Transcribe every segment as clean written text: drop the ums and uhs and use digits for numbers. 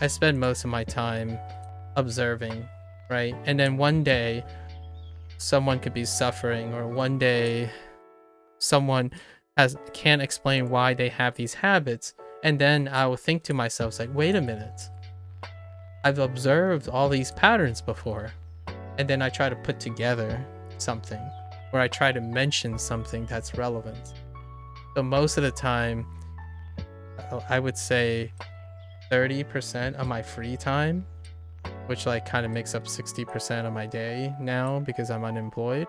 I spend most of my time observing, right? And then one day someone could be suffering, or one day someone can't explain why they have these habits, and then I will think to myself, it's like, wait a minute, I've observed all these patterns before. And then I try to put together something, or I try to mention something that's relevant. So most of the time, I would say 30% of my free time, which like kind of makes up 60% of my day now because I'm unemployed,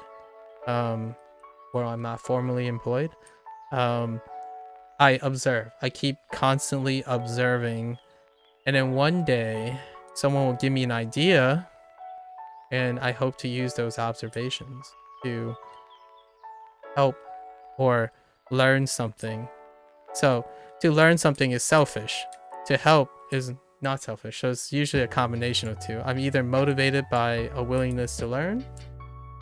or I'm not formally employed. I observe. I keep constantly observing, and then one day someone will give me an idea, and I hope to use those observations to help or learn something. So to learn something is selfish. To help is not selfish. So it's usually a combination of two. I'm either motivated by a willingness to learn,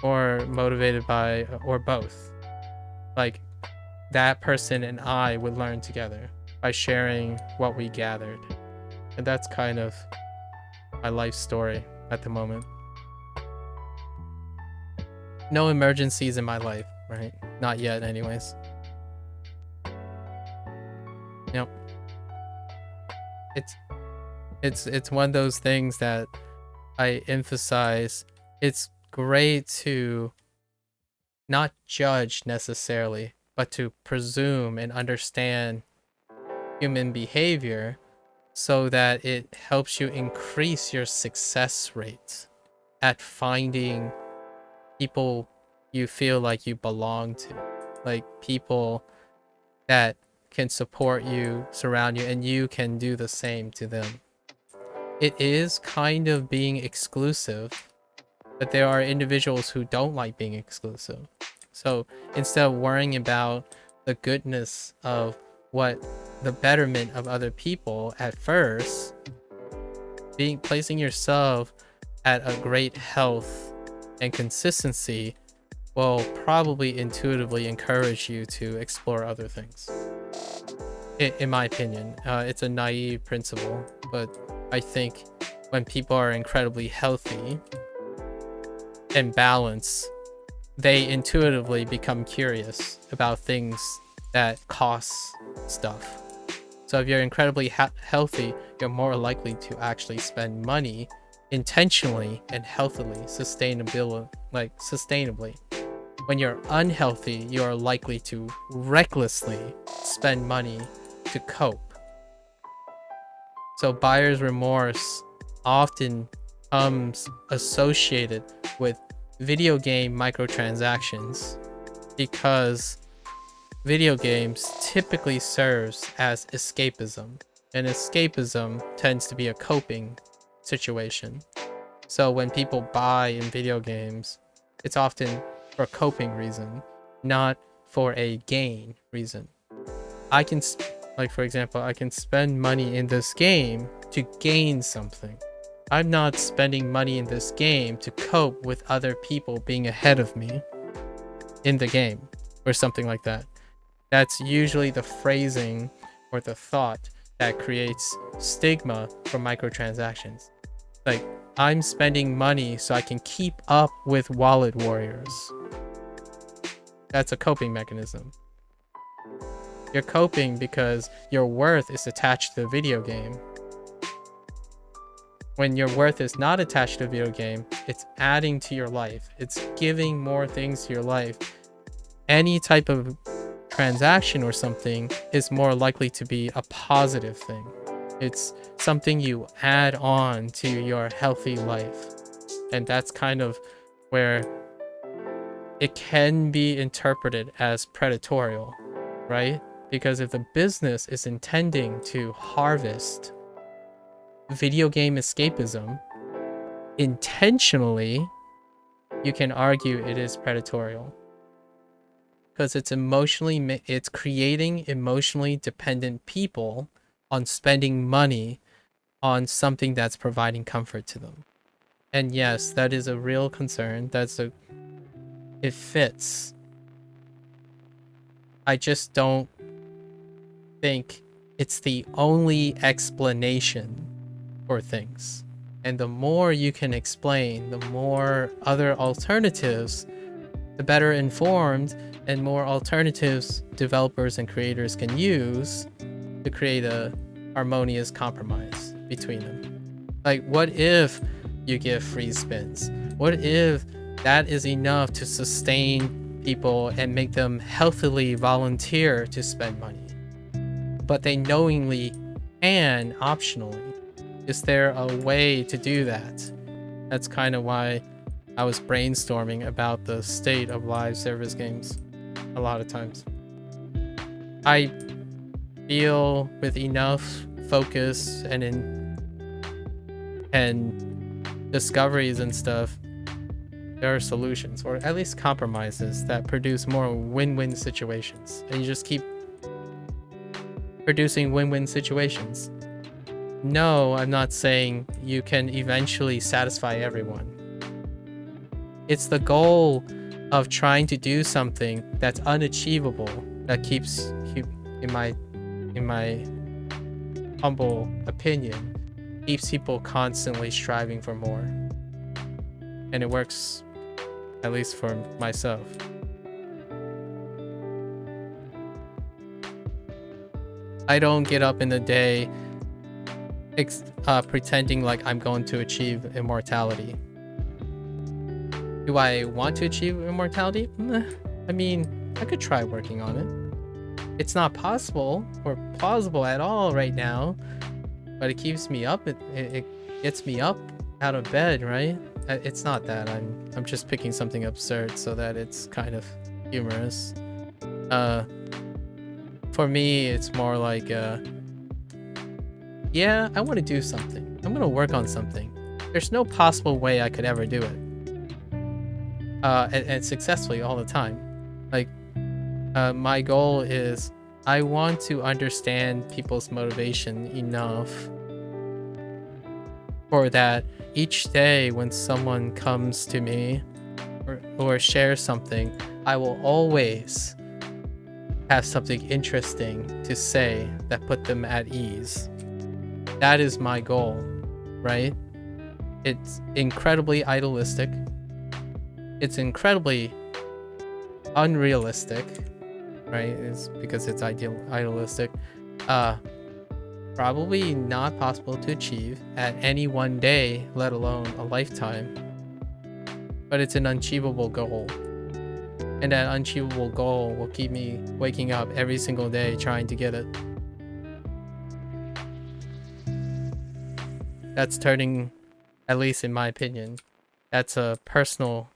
or motivated by, or both. Like that person and I would learn together by sharing what we gathered. And that's kind of my life story at the moment. No emergencies in my life, right? Not yet, anyways. Yep. It's one of those things that I emphasize. It's great to not judge necessarily, but to presume and understand human behavior so that it helps you increase your success rate at finding people you feel like you belong to, like people that can support you, surround you, and you can do the same to them. It is kind of being exclusive, but there are individuals who don't like being exclusive. So instead of worrying about the goodness of what the betterment of other people at first, placing yourself at a great health and consistency will probably intuitively encourage you to explore other things. In my opinion, it's a naive principle, but I think when people are incredibly healthy and balanced, they intuitively become curious about things that cost stuff. So if you're incredibly healthy, you're more likely to actually spend money intentionally and healthily, sustainably. When you're unhealthy, you are likely to recklessly spend money to cope. So buyer's remorse often comes associated with video game microtransactions, because video games typically serves as escapism, and escapism tends to be a coping situation. So when people buy in video games, it's often for a coping reason, not for a gain reason. I can, like for example, I can spend money in this game to gain something. I'm not spending money in this game to cope with other people being ahead of me in the game, or something like that. That's usually the phrasing or the thought that creates stigma for microtransactions. Like, I'm spending money so I can keep up with wallet warriors. That's a coping mechanism. You're coping because your worth is attached to the video game. When your worth is not attached to a video game, it's adding to your life. It's giving more things to your life. Any type of transaction or something is more likely to be a positive thing. It's something you add on to your healthy life. And that's kind of where it can be interpreted as predatorial, right? Because if the business is intending to harvest video game escapism intentionally, you can argue it is predatorial, because it's creating emotionally dependent people on spending money on something that's providing comfort to them. And yes, that is a real concern. It fits. I just don't think it's the only explanation for things. And the more you can explain, the more other alternatives, the better informed and more alternatives developers and creators can use to create a harmonious compromise between them. Like, what if you give free spins? What if that is enough to sustain people and make them healthily volunteer to spend money, but they knowingly and optionally? Is there a way to do that? That's kind of why I was brainstorming about the state of live service games a lot of times. I feel with enough focus and discoveries and stuff, there are solutions, or at least compromises, that produce more win-win situations. And you just keep producing win-win situations. No, I'm not saying you can eventually satisfy everyone. It's the goal of trying to do something that's unachievable that keeps, in my humble opinion, keeps people constantly striving for more. And it works, at least for myself. I don't get up in the day pretending like I'm going to achieve immortality. Do I want to achieve immortality? I mean, I could try working on it. It's not possible or plausible at all right now, but it keeps me up. It gets me up out of bed, right? It's not that. I'm just picking something absurd so that it's kind of humorous. For me, it's more like, yeah, I want to do something. I'm going to work on something. There's no possible way I could ever do it. And successfully all the time. Like, my goal is I want to understand people's motivation enough for that each day when someone comes to me or shares something, I will always have something interesting to say that put them at ease. That is my goal, right? It's incredibly idealistic. It's incredibly unrealistic, right? It's because it's idealistic. Probably not possible to achieve at any one day, let alone a lifetime. But it's an unachievable goal. And that unachievable goal will keep me waking up every single day trying to get it. That's turning, at least in my opinion, that's a personal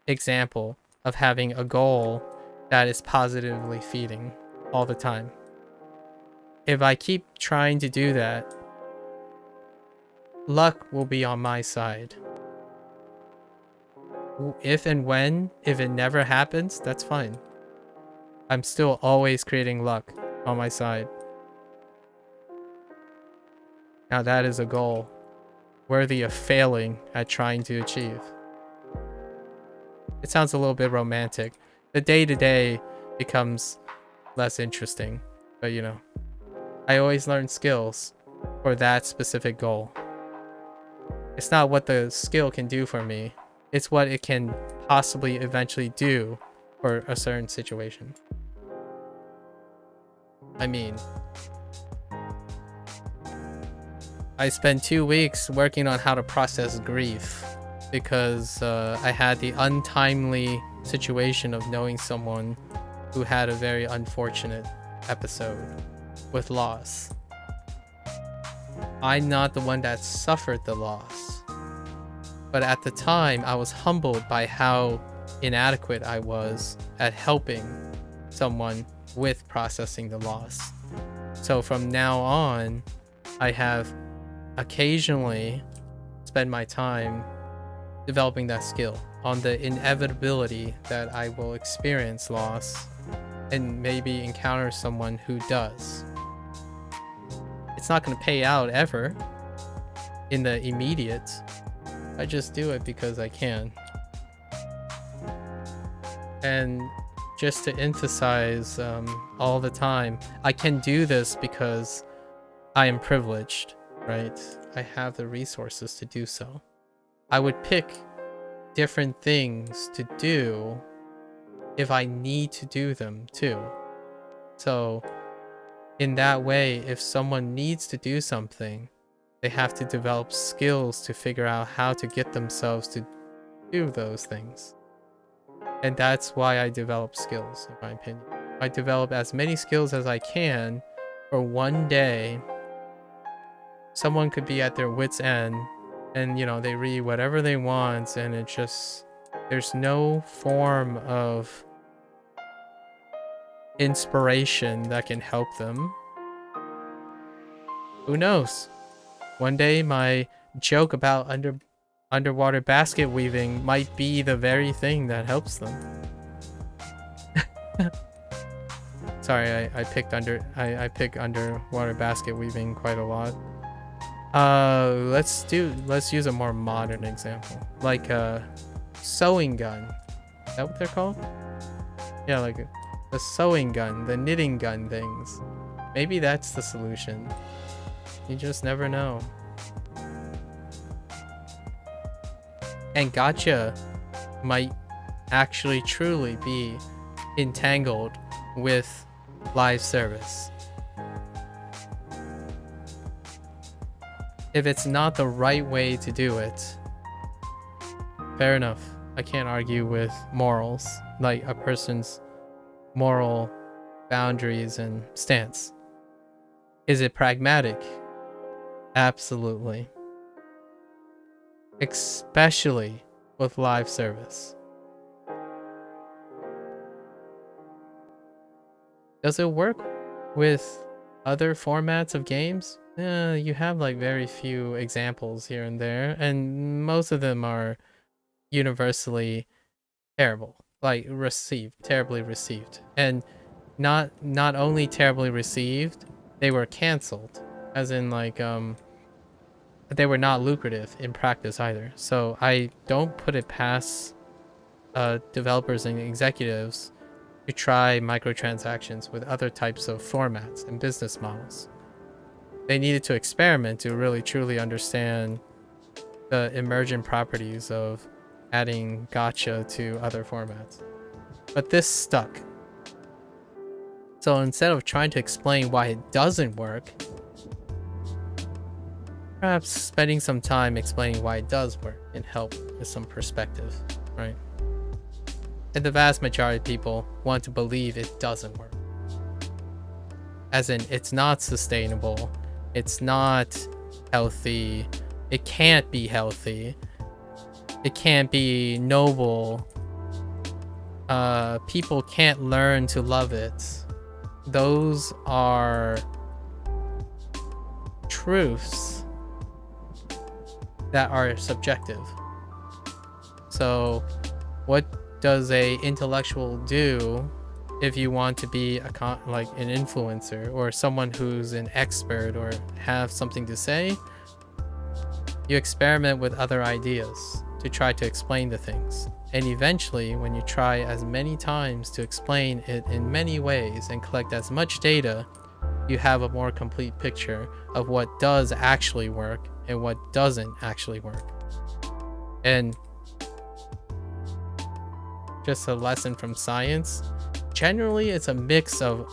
example of having a goal that is positively feeding all the time. If I keep trying to do that, luck will be on my side. If and when, if it never happens, that's fine. I'm still always creating luck on my side. Now that is a goal worthy of failing at trying to achieve. It sounds a little bit romantic. The day-to-day becomes less interesting, but you know, I always learn skills for that specific goal. It's not what the skill can do for me, it's what it can possibly eventually do for a certain situation. I mean, I spent 2 weeks working on how to process grief because I had the untimely situation of knowing someone who had a very unfortunate episode with loss. I'm not the one that suffered the loss, but at the time I was humbled by how inadequate I was at helping someone with processing the loss. So from now on, I have occasionally spent my time developing that skill on the inevitability that I will experience loss and maybe encounter someone who does. It's not going to pay out ever in the immediate. I just do it because I can. And just to emphasize all the time, I can do this because I am privileged. right? I have the resources to do so. I would pick different things to do if I need to do them too. So in that way, if someone needs to do something, they have to develop skills to figure out how to get themselves to do those things. And that's why I develop skills, in my opinion. I develop as many skills as I can for one day. Someone could be at their wit's end and, you know, they read whatever they want, and it just, there's no form of inspiration that can help them. Who knows? One day my joke about underwater basket weaving might be the very thing that helps them. Sorry, I pick underwater basket weaving quite a lot. Let's use a more modern example, like a sewing gun. Is that what they're called? Yeah, like the sewing gun, the knitting gun things. Maybe that's the solution. You just never know. And gacha might actually truly be entangled with live service. If it's not the right way to do it, fair enough. I can't argue with morals, like a person's moral boundaries and stance. Is it pragmatic? Absolutely. Especially with live service. Does it work with other formats of games? You have like very few examples here and there, and most of them are universally terrible, like terribly received. And not only terribly received, they were canceled, as in like they were not lucrative in practice either. So I don't put it past developers and executives to try microtransactions with other types of formats and business models. They needed to experiment to really truly understand the emergent properties of adding gacha to other formats. But this stuck. So instead of trying to explain why it doesn't work, perhaps spending some time explaining why it does work can help with some perspective, right? And the vast majority of people want to believe it doesn't work. As in, it's not sustainable, it's not healthy, it can't be healthy, it can't be noble, people can't learn to love it. Those are truths that are subjective. So what does a intellectual do if you want to be like an influencer or someone who's an expert or have something to say? You experiment with other ideas to try to explain the things. And eventually, when you try as many times to explain it in many ways and collect as much data, you have a more complete picture of what does actually work and what doesn't actually work. And just a lesson from science, generally it's a mix of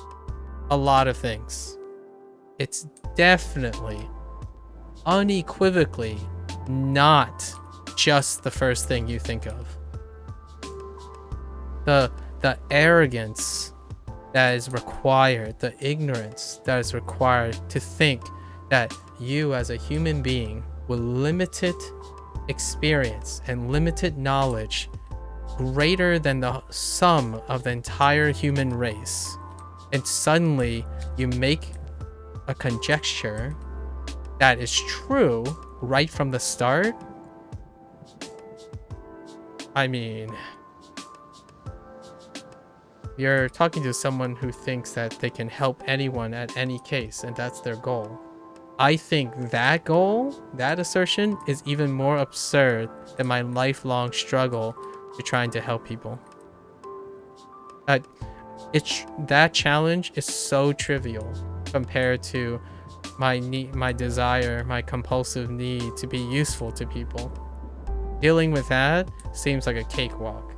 a lot of things. It's definitely, unequivocally not just the first thing you think of. The arrogance that is required, the ignorance that is required to think that you as a human being with limited experience and limited knowledge greater than the sum of the entire human race, and suddenly you make a conjecture that is true right from the start. I mean, you're talking to someone who thinks that they can help anyone at any case, and that's their goal. I think that goal, that assertion, is even more absurd than my lifelong struggle to trying to help people. That challenge is so trivial compared to my desire, my compulsive need to be useful to people. Dealing with that seems like a cakewalk.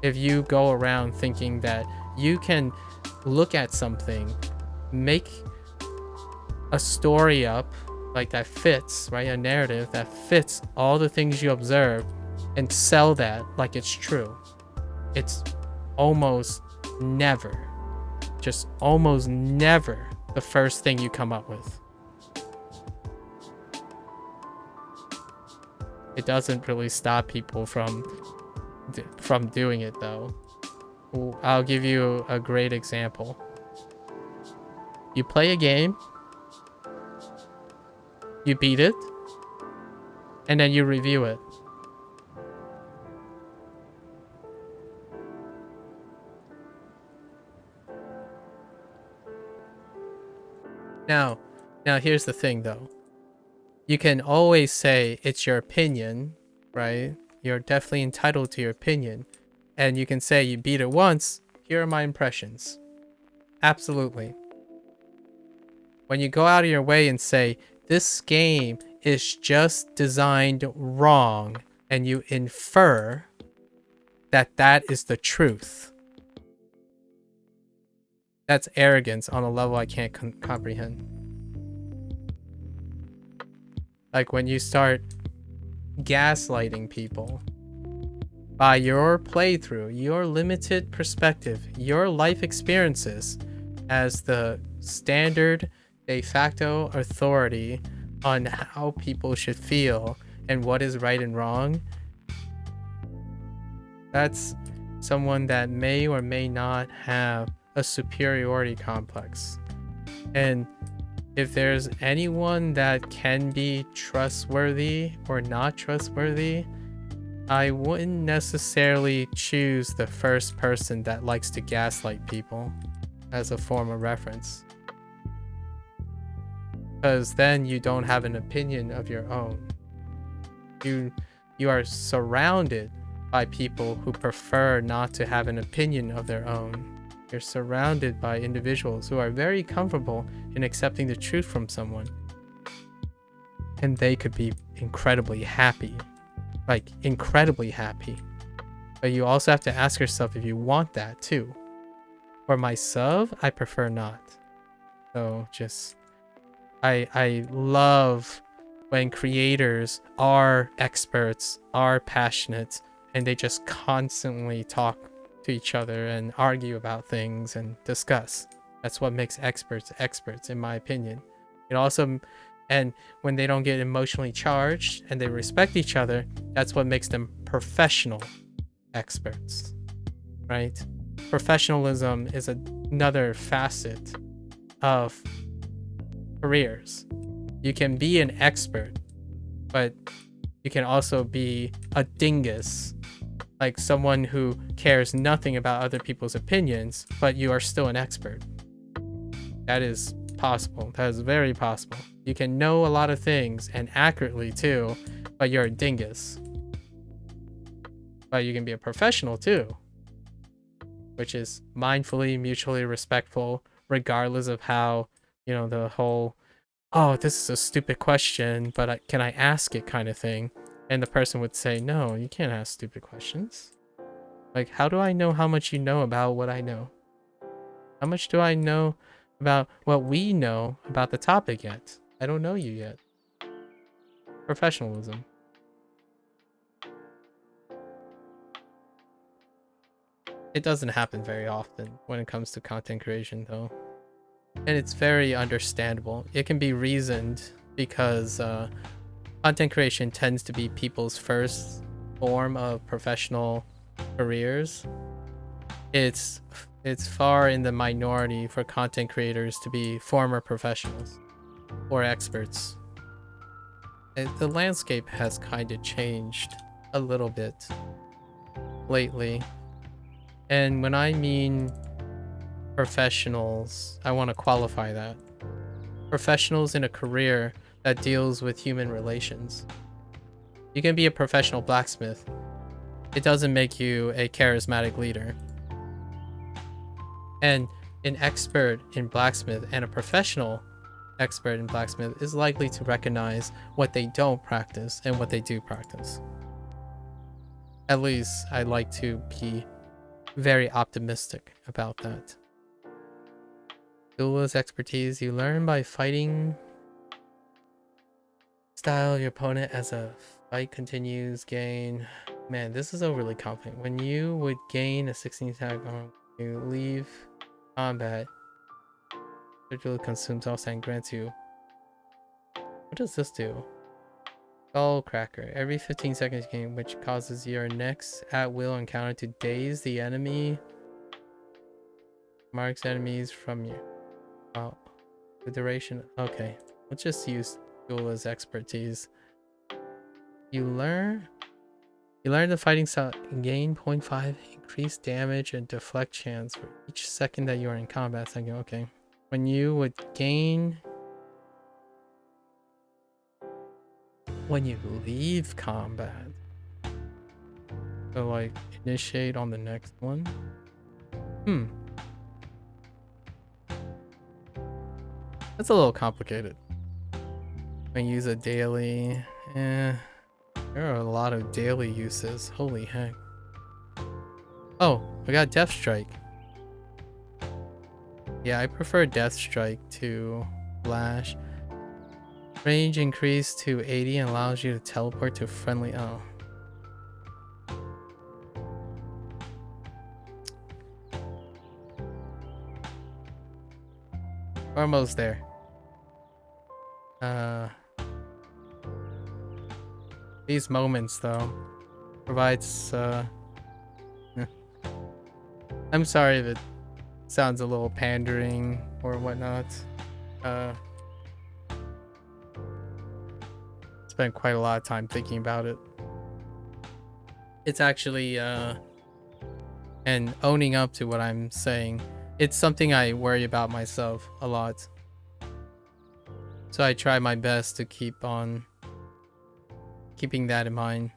If you go around thinking that you can look at something, make a story up like that fits, right? A narrative that fits all the things you observe and sell that like it's true. It's almost never, just almost never the first thing you come up with. It doesn't really stop people from doing it though. I'll give you a great example. You play a game, you beat it, and then you review it. Now here's the thing though. You can always say it's your opinion, right? You're definitely entitled to your opinion. And you can say you beat it once, here are my impressions. Absolutely. When you go out of your way and say, this game is just designed wrong, and you infer that that is the truth, that's arrogance on a level I can't comprehend. Like when you start gaslighting people by your playthrough, your limited perspective, your life experiences as the standard de facto authority on how people should feel and what is right and wrong, that's someone that may or may not have a superiority complex. And if there's anyone that can be trustworthy or not trustworthy, I wouldn't necessarily choose the first person that likes to gaslight people as a form of reference. Because then you don't have an opinion of your own. You are surrounded by people who prefer not to have an opinion of their own. You're surrounded by individuals who are very comfortable in accepting the truth from someone. And they could be incredibly happy. Like, incredibly happy. But you also have to ask yourself if you want that too. For myself, I prefer not. So just, I love when creators are experts, are passionate, and they just constantly talk to each other and argue about things and discuss. That's what makes experts experts, in my opinion. It also, and when they don't get emotionally charged and they respect each other, that's what makes them professional experts, right? Professionalism is another facet of careers. You can be an expert, but you can also be a dingus, like someone who cares nothing about other people's opinions, but you are still an expert. That is possible. That is very possible. You can know a lot of things, and accurately too, but you're a dingus. But you can be a professional too, which is mindfully, mutually respectful, regardless of how, you know, the whole, oh, this is a stupid question, but can I ask it kind of thing. And the person would say, no, you can't ask stupid questions. Like, how do I know how much you know about what I know? How much do I know about what we know about the topic yet? I don't know you yet. Professionalism. It doesn't happen very often when it comes to content creation, though. And it's very understandable. It can be reasoned because content creation tends to be people's first form of professional careers. It's far in the minority for content creators to be former professionals or experts. The landscape has kind of changed a little bit lately. And when I mean professionals, I want to qualify that. Professionals in a career that deals with human relations. You can be a professional blacksmith. It doesn't make you a charismatic leader. And an expert in blacksmith and a professional expert in blacksmith is likely to recognize what they don't practice and what they do practice. At least I like to be very optimistic about that. Duelist expertise you learn by fighting style of your opponent as a fight continues. Gain. Man, this is overly complicated. When you would gain a 16 attack on you leave combat, literally consumes all and grants you. What does this do? Skull Cracker. Every 15 seconds gain, which causes your next at-will encounter to daze the enemy. Marks enemies from you. Oh, the duration. Okay, let's just use Duelist expertise. You learn the fighting style. Gain 0.5 increased damage and deflect chance for each second that you are in combat. Second. Okay. When you would gain. When you leave combat. So like initiate on the next one. That's a little complicated. I use a daily. There are a lot of daily uses. Holy heck. Oh, I got Death Strike. Yeah, I prefer Death Strike to Flash. Range increased to 80 and allows you to teleport to friendly. Oh. We're almost there. These moments though provides I'm sorry if it sounds a little pandering or whatnot. Spent quite a lot of time thinking about it. It's actually and owning up to what I'm saying, it's something I worry about myself a lot. So I try my best to keep on keeping that in mind.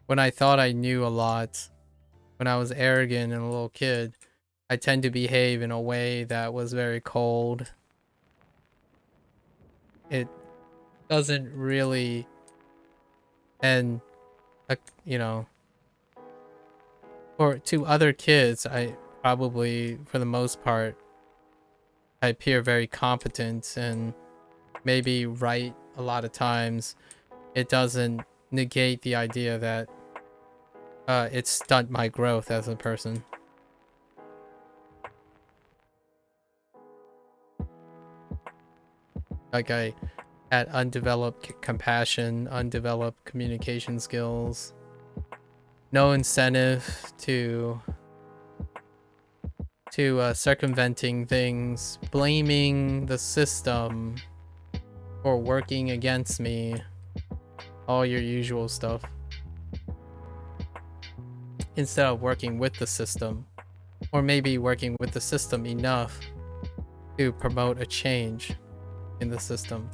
When I thought I knew a lot, when I was arrogant and a little kid, I tend to behave in a way that was very cold. It doesn't really, and you know, or to other kids, I probably, for the most part, I appear very competent and maybe right a lot of times. It doesn't negate the idea that it stunt my growth as a person. Like I had undeveloped compassion, undeveloped communication skills, no incentive to circumventing things, blaming the system for working against me, all your usual stuff, instead of working with the system, or maybe working with the system enough to promote a change in the system.